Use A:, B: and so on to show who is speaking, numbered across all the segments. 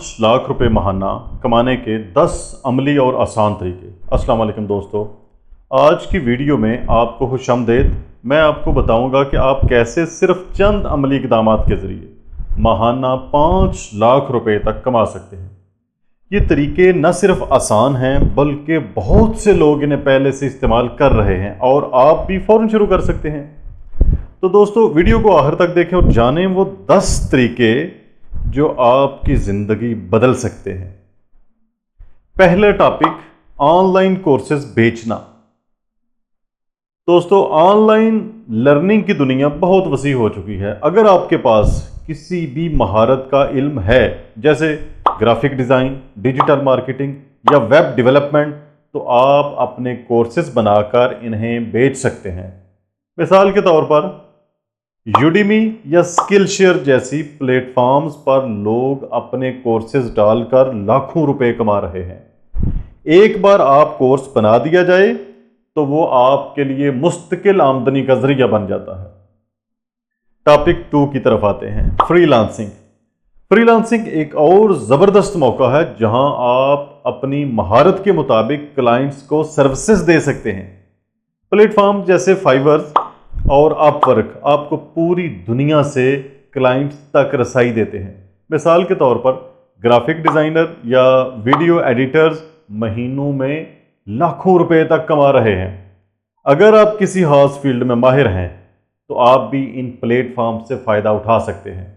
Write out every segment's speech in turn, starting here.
A: 5 लाख रुपए माहाना कमाने के 10 अमली और आसान तरीके। अस्सलाम वालेकुम दोस्तों, आज की वीडियो में आपको खुशामदीद। मैं आपको बताऊंगा कि आप कैसे सिर्फ चंद अमली इक़दामात के ज़रिए माहाना 5 लाख रुपए तक कमा सकते हैं। ये तरीके न सिर्फ आसान हैं बल्कि बहुत से लोग इन्हें पहले से इस्तेमाल कर रहे हैं और आप भी फ़ौरन शुरू कर सकते हैं। तो दोस्तों, वीडियो को आखिर तक देखें और जानें वो 10 तरीके जो आपकी ज़िंदगी बदल सकते हैं। पहला टॉपिक, ऑनलाइन कोर्सेज बेचना। दोस्तों, ऑनलाइन लर्निंग की दुनिया बहुत वसी हो चुकी है। अगर आपके पास किसी भी महारत का इल्म है, जैसे ग्राफिक डिज़ाइन, डिजिटल मार्केटिंग या वेब डेवलपमेंट, तो आप अपने कोर्सेज बनाकर इन्हें बेच सकते हैं। मिसाल के तौर पर यूडेमी या स्किल शेयर जैसी प्लेटफॉर्म्स पर लोग अपने कोर्सेज डालकर लाखों रुपए कमा रहे हैं। एक बार आप कोर्स बना दिया जाए तो वो आपके लिए मुस्तकिल आमदनी का जरिया बन जाता है। टॉपिक 2 की तरफ आते हैं, फ्रीलांसिंग। फ्रीलांसिंग एक और ज़बरदस्त मौका है जहां आप अपनी महारत के मुताबिक क्लाइंट्स को सर्विसेज दे सकते हैं। प्लेटफॉर्म जैसे फाइवर और अपवर्क आपको पूरी दुनिया से क्लाइंट्स तक रसाई देते हैं। मिसाल के तौर पर ग्राफिक डिज़ाइनर या वीडियो एडिटर्स महीनों में लाखों रुपए तक कमा रहे हैं। अगर आप किसी खास फील्ड में माहिर हैं तो आप भी इन प्लेटफॉर्म से फ़ायदा उठा सकते हैं।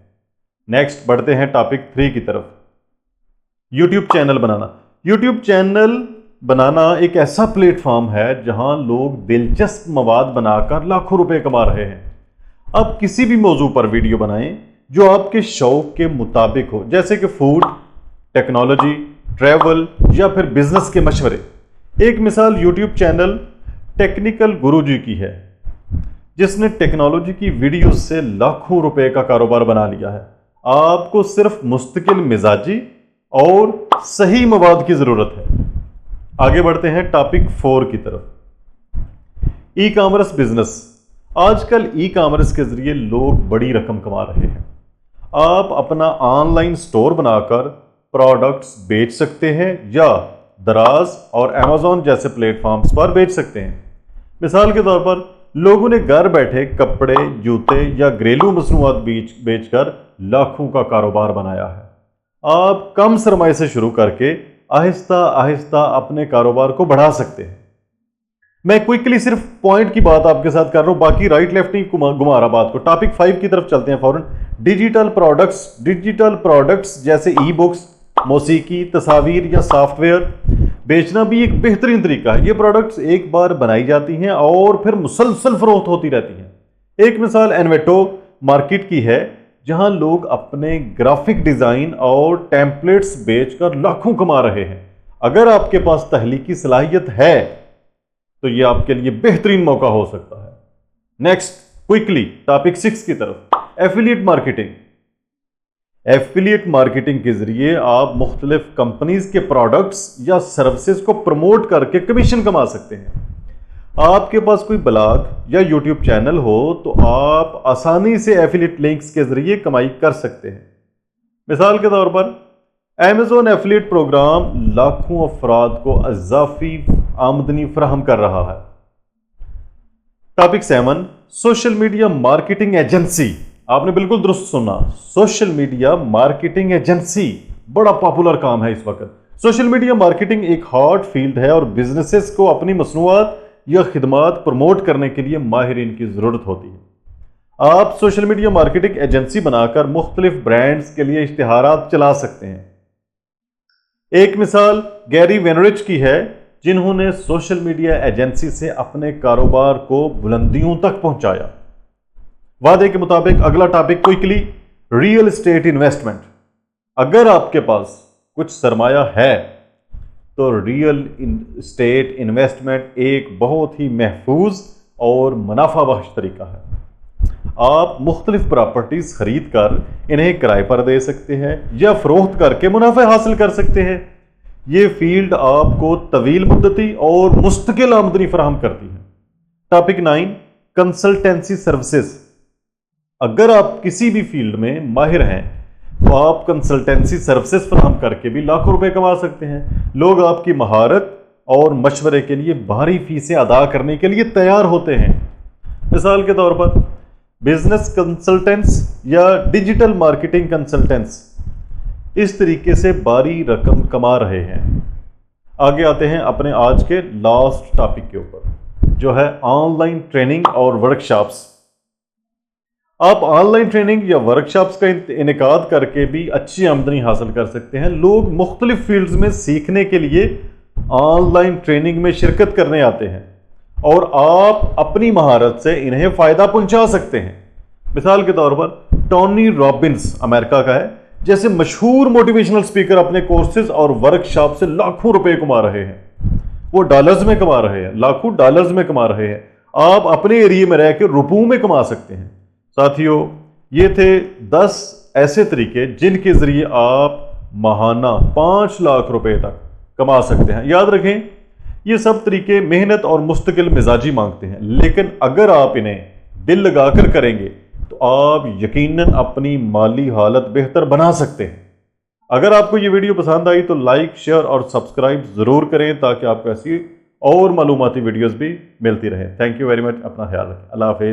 A: नेक्स्ट बढ़ते हैं टॉपिक 3 की तरफ, यूट्यूब चैनल बनाना। यूट्यूब चैनल बनाना एक ऐसा प्लेटफॉर्म है जहां लोग दिलचस्प मवाद बनाकर लाखों रुपए कमा रहे हैं। अब किसी भी मौजू पर वीडियो बनाएं जो आपके शौक के मुताबिक हो, जैसे कि फूड, टेक्नोलॉजी, ट्रैवल या फिर बिजनेस के मशवरे। एक मिसाल यूट्यूब चैनल टेक्निकल गुरुजी की है, जिसने टेक्नोलॉजी की वीडियो से लाखों रुपए का कारोबार बना लिया है। आपको सिर्फ मुस्तकिल मिजाजी और सही मवाद की जरूरत है। आगे बढ़ते हैं टॉपिक 4 की तरफ, ई कॉमर्स बिजनेस। आजकल ई कॉमर्स के जरिए लोग बड़ी रकम कमा रहे हैं। आप अपना ऑनलाइन स्टोर बनाकर प्रोडक्ट्स बेच सकते हैं या दराज और अमेज़ॉन जैसे प्लेटफॉर्म्स पर बेच सकते हैं। मिसाल के तौर पर लोगों ने घर बैठे कपड़े, जूते या घरेलू मसनूआत बेचकर लाखों का कारोबार बनाया है। आप कम सरमाए से शुरू करके आहिस्ता आहिस्ता अपने कारोबार को बढ़ा सकते हैं। मैं क्विकली सिर्फ पॉइंट की बात आपके साथ कर रहा हूं, बाकी राइट लेफ्ट नहीं घुमा रहा बात को। टॉपिक 5 की तरफ चलते हैं फौरन, डिजिटल प्रोडक्ट्स। डिजिटल प्रोडक्ट्स जैसे ई बुक्स, मौसीकी, तस्वीर या सॉफ्टवेयर बेचना भी एक बेहतरीन तरीका है। ये प्रोडक्ट्स एक बार बनाई जाती हैं और फिर मुसलसल फरोख्त होती रहती हैं। एक मिसाल एनवेटो मार्केट की है, जहां लोग अपने ग्राफिक डिज़ाइन और टेम्पलेट्स बेचकर लाखों कमा रहे हैं। अगर आपके पास तहलीकी सलाहियत है तो यह आपके लिए बेहतरीन मौका हो सकता है। नेक्स्ट क्विकली टॉपिक 6 की तरफ, एफिलिएट मार्केटिंग। एफिलिएट मार्केटिंग के जरिए आप मुख्तलिफ कंपनीज के प्रोडक्ट्स या सर्विसेज को प्रमोट करके कमीशन कमा सकते हैं। आपके पास कोई ब्लॉग या यूट्यूब चैनल हो तो आप आसानी से एफिलिएट लिंक्स के जरिए कमाई कर सकते हैं। मिसाल के तौर पर अमेज़ॉन एफिलिएट प्रोग्राम लाखों अफराद को इजाफी आमदनी फराहम कर रहा है। Topic 7, social media marketing agency. आपने बिल्कुल दुरुस्त सुना, सोशल मीडिया मार्केटिंग एजेंसी बड़ा पॉपुलर काम है इस वक्त। सोशल मीडिया मार्केटिंग एक हॉट फील्ड है और बिजनेसेस को अपनी मसनूआत या खिदमात प्रमोट करने के लिए माहिरीन की जरूरत होती है। आप सोशल मीडिया मार्केटिंग एजेंसी बनाकर मुख्तलिफ ब्रांड्स के लिए इश्तिहारात चला सकते हैं। एक मिसाल गैरी वेनरिच की है, जिन्होंने सोशल मीडिया एजेंसी से अपने कारोबार को बुलंदियों तक पहुंचाया। वादे के मुताबिक अगला topic quickly, real estate investment. अगर आपके पास कुछ सरमाया है तो रियल एस्टेट इन्वेस्टमेंट एक बहुत ही महफूज और मुनाफा बख्श तरीका है। आप मुख्तलिफ प्रॉपर्टीज खरीद कर इन्हें किराए पर दे सकते हैं या फरोख्त करके मुनाफा हासिल कर सकते हैं। ये फील्ड आपको तवील मुद्दती और मुस्तकिल आमदनी फराहम करती है। Topic 9, consultancy services. अगर आप किसी भी फील्ड में माहिर हैं तो आप कंसल्टेंसी सर्विसेज फराहम करके भी लाखों रुपए कमा सकते हैं। लोग आपकी महारत और मशवरे के लिए भारी फीसें अदा करने के लिए तैयार होते हैं। मिसाल के तौर पर बिजनेस कंसल्टेंट्स या डिजिटल मार्केटिंग कंसल्टेंट्स इस तरीके से भारी रकम कमा रहे हैं। आगे आते हैं अपने आज के लास्ट टॉपिक के ऊपर, जो है ऑनलाइन ट्रेनिंग और वर्कशॉप्स। आप ऑनलाइन ट्रेनिंग या वर्कशॉप्स का इनेकाद करके भी अच्छी आमदनी हासिल कर सकते हैं। लोग मुख्तलिफ फील्ड्स में सीखने के लिए ऑनलाइन ट्रेनिंग में शिरकत करने आते हैं और आप अपनी महारत से इन्हें फ़ायदा पहुंचा सकते हैं। मिसाल के तौर पर टोनी रॉबिन्स अमेरिका का है, जैसे मशहूर मोटिवेशनल स्पीकर अपने कोर्सेज और वर्कशॉप से लाखों रुपए कमा रहे हैं। वो डॉलर्स में कमा रहे हैं, लाखों डॉलर्स में कमा रहे हैं। आप अपने एरिया में रह के रुपयों में कमा सकते हैं। साथियों, ये थे 10 ऐसे तरीके जिनके जरिए आप माहाना 5 लाख रुपए तक कमा सकते हैं। याद रखें, ये सब तरीके मेहनत और मुस्तकिल मिजाजी मांगते हैं, लेकिन अगर आप इन्हें दिल लगाकर करेंगे तो आप यकीनन अपनी माली हालत बेहतर बना सकते हैं। अगर आपको ये वीडियो पसंद आई तो लाइक, शेयर और सब्सक्राइब ज़रूर करें ताकि आपको ऐसी और मालूमाती वीडियोस भी मिलती रहें। Thank you very much. अपना ख्याल रखें। अल्लाह हाफिज़।